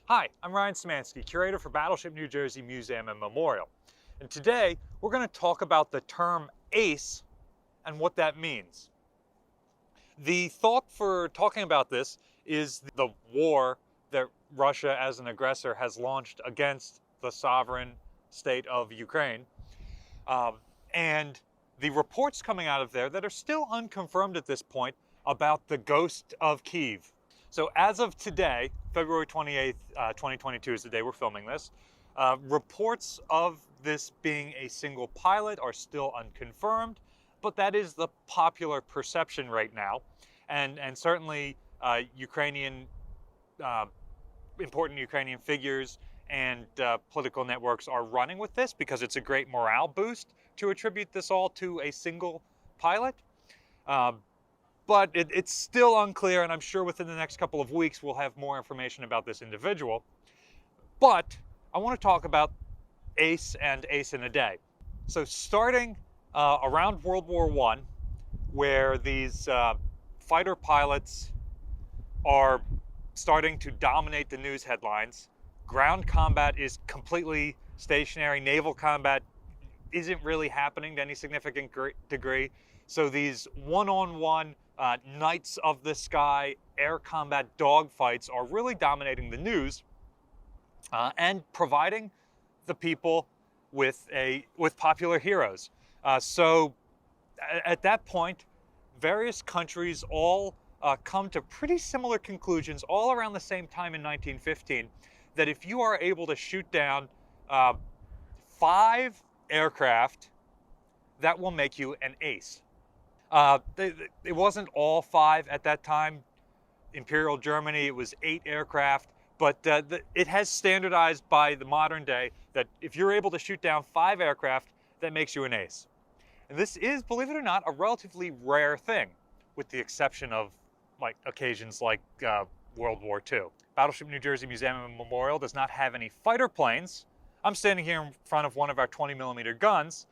Hi, I'm Ryan Szymanski, curator for Battleship New Jersey Museum and Memorial. And today, we're going to talk about the term ace and what that means. The thought for talking about this is the war that Russia as an aggressor has launched against the sovereign state of Ukraine. And the reports coming out of there that are still unconfirmed at this point about the ghost of Kyiv. So as of today, February 28th, 2022 is the day we're filming this, reports of this being a single pilot are still unconfirmed, but that is the popular perception right now. And certainly important Ukrainian figures and political networks are running with this because it's a great morale boost to attribute this all to a single pilot. But it's still unclear, and I'm sure within the next couple of weeks we'll have more information about this individual. But I want to talk about ace and ace in a day. So starting around World War I, where these fighter pilots are starting to dominate the news headlines, ground combat is completely stationary, naval combat isn't really happening to any significant degree. So these one-on-one knights of the sky air combat dogfights are really dominating the news and providing the people with popular heroes. So at that point, various countries all come to pretty similar conclusions all around the same time in 1915, that if you are able to shoot down 5 aircraft, that will make you an ace. It wasn't all 5 at that time. Imperial Germany, it was 8 aircraft, but it has standardized by the modern day that if you're able to shoot down 5 aircraft, that makes you an ace. And this is, believe it or not, a relatively rare thing, with the exception of occasions like World War II. Battleship New Jersey Museum and Memorial does not have any fighter planes. I'm standing here in front of one of our 20mm guns.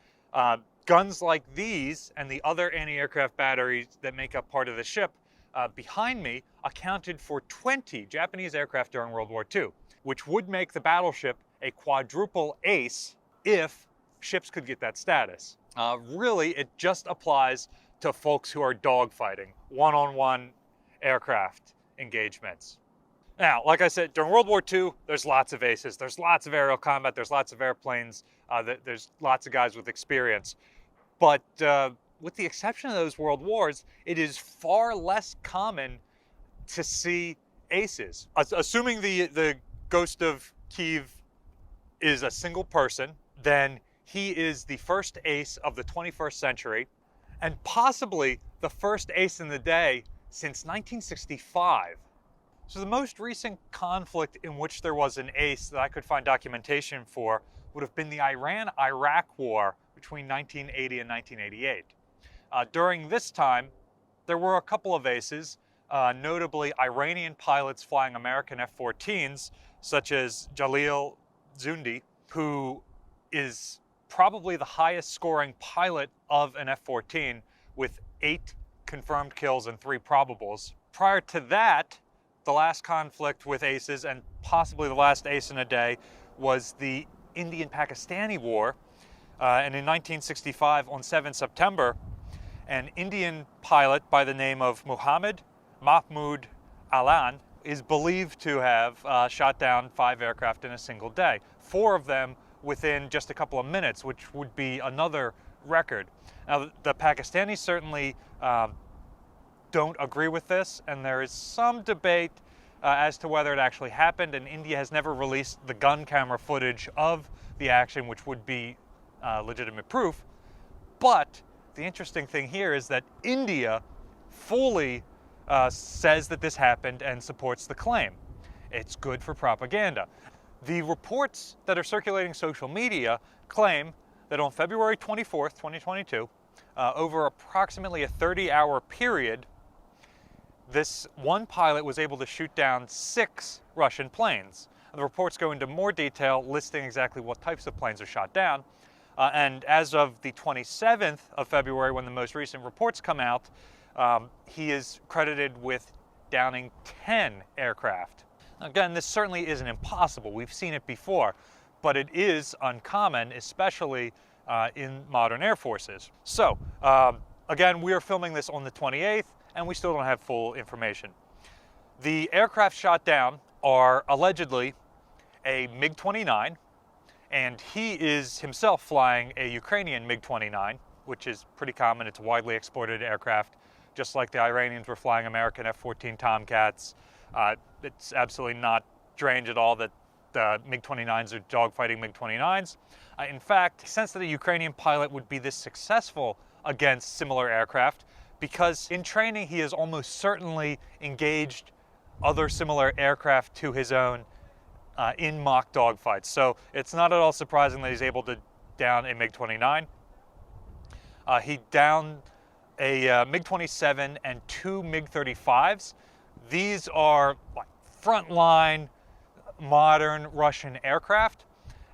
Guns like these and the other anti-aircraft batteries that make up part of the ship behind me accounted for 20 Japanese aircraft during World War II, which would make the battleship a quadruple ace if ships could get that status. Really, it just applies to folks who are dogfighting, one-on-one aircraft engagements. Now, like I said, during World War II, there's lots of aces. There's lots of aerial combat. There's lots of airplanes. There's lots of guys with experience. But with the exception of those world wars, it is far less common to see aces. Assuming the ghost of Kyiv is a single person, then he is the first ace of the 21st century, and possibly the first ace in the day since 1965. So the most recent conflict in which there was an ace that I could find documentation for would have been the Iran-Iraq War between 1980 and 1988. During this time, there were a couple of aces, notably Iranian pilots flying American F-14s, such as Jalil Zundi, who is probably the highest scoring pilot of an F-14 with 8 confirmed kills and 3 probables. Prior to that, the last conflict with aces, and possibly the last ace in a day, was the Indian-Pakistani War. And in 1965, on 7 September, an Indian pilot by the name of Muhammad Mahmud Alan is believed to have shot down 5 aircraft in a single day. 4 of them within just a couple of minutes, which would be another record. Now, the Pakistanis certainly don't agree with this, and there is some debate as to whether it actually happened, and India has never released the gun camera footage of the action, which would be legitimate proof. But the interesting thing here is that India fully says that this happened and supports the claim. It's good for propaganda. The reports that are circulating social media claim that on February 24th, 2022, over approximately a 30-hour period, this one pilot was able to shoot down 6 Russian planes. The reports go into more detail, listing exactly what types of planes are shot down. And as of the 27th of February, when the most recent reports come out, he is credited with downing 10 aircraft. Again, this certainly isn't impossible. We've seen it before, but it is uncommon, especially in modern air forces. So, again, we are filming this on the 28th, and we still don't have full information. The aircraft shot down are allegedly a MiG-29, and he is himself flying a Ukrainian MiG-29, which is pretty common. It's a widely exported aircraft, just like the Iranians were flying American F-14 Tomcats. It's absolutely not strange at all that MiG-29s are dogfighting MiG-29s. In fact, sense that a Ukrainian pilot would be this successful against similar aircraft because in training he has almost certainly engaged other similar aircraft to his own in mock dogfights. So it's not at all surprising that he's able to down a MiG-29. He downed a MiG-27 and two MiG-35s. These are like frontline, modern Russian aircraft,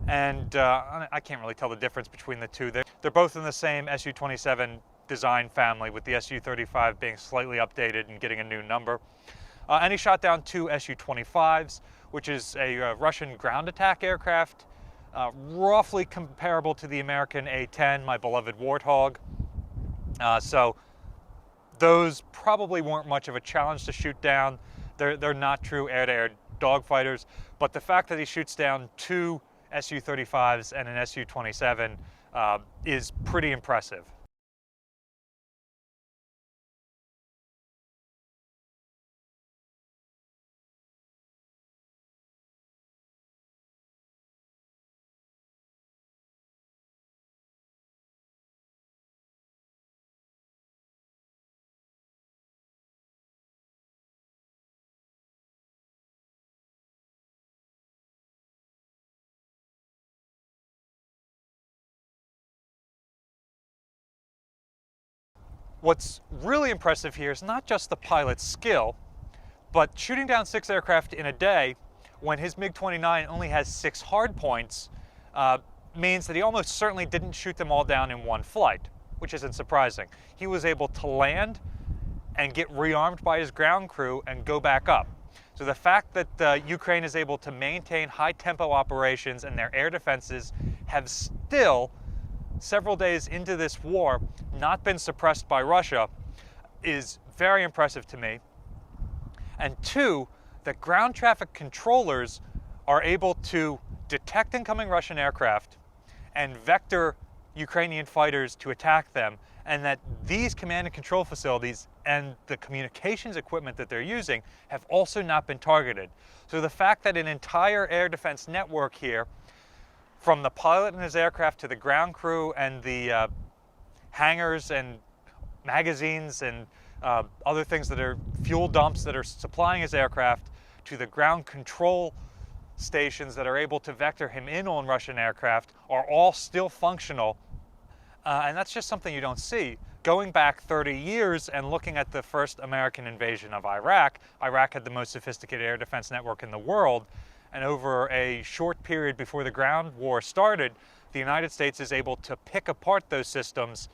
and I can't really tell the difference between the two. They're both in the same Su-27 design family, with the Su-35 being slightly updated and getting a new number. And he shot down two Su-25s, which is a Russian ground attack aircraft, roughly comparable to the American A-10, my beloved Warthog. So those probably weren't much of a challenge to shoot down. They're not true air-to-air dogfighters, but the fact that he shoots down two Su-35s and an Su-27 is pretty impressive. What's really impressive here is not just the pilot's skill, but shooting down 6 aircraft in a day when his MiG-29 only has 6 hard points means that he almost certainly didn't shoot them all down in one flight, which isn't surprising. He was able to land and get rearmed by his ground crew and go back up. So the fact that Ukraine is able to maintain high-tempo operations and their air defenses have still, several days into this war, not been suppressed by Russia is very impressive to me. And two, that ground traffic controllers are able to detect incoming Russian aircraft and vector Ukrainian fighters to attack them, and that these command and control facilities and the communications equipment that they're using have also not been targeted. So the fact that an entire air defense network here, from the pilot and his aircraft to the ground crew and the hangars and magazines and other things that are fuel dumps that are supplying his aircraft, to the ground control stations that are able to vector him in on Russian aircraft, are all still functional. And that's just something you don't see. Going back 30 years and looking at the first American invasion of Iraq, Iraq had the most sophisticated air defense network in the world. And over a short period before the ground war started, the United States is able to pick apart those systems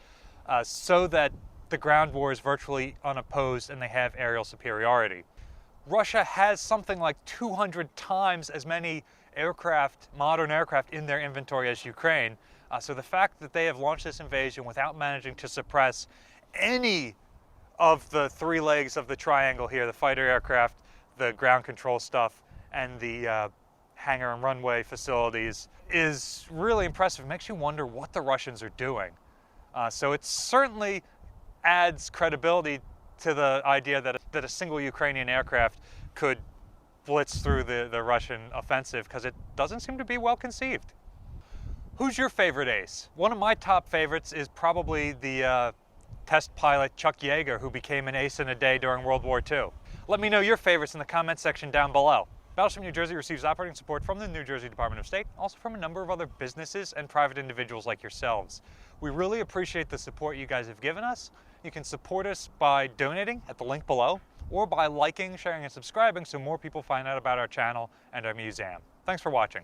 so that the ground war is virtually unopposed and they have aerial superiority. Russia has something like 200 times as many aircraft, modern aircraft, in their inventory as Ukraine. So the fact that they have launched this invasion without managing to suppress any of the 3 legs of the triangle here, the fighter aircraft, the ground control stuff, and the hangar and runway facilities, is really impressive. It makes you wonder what the Russians are doing. So it certainly adds credibility to the idea that a single Ukrainian aircraft could blitz through the Russian offensive, because it doesn't seem to be well conceived. Who's your favorite ace? One of my top favorites is probably the test pilot Chuck Yeager, who became an ace in a day during World War II. Let me know your favorites in the comment section down below. Battleship New Jersey receives operating support from the New Jersey Department of State, also from a number of other businesses and private individuals like yourselves. We really appreciate the support you guys have given us. You can support us by donating at the link below, or by liking, sharing, and subscribing so more people find out about our channel and our museum. Thanks for watching.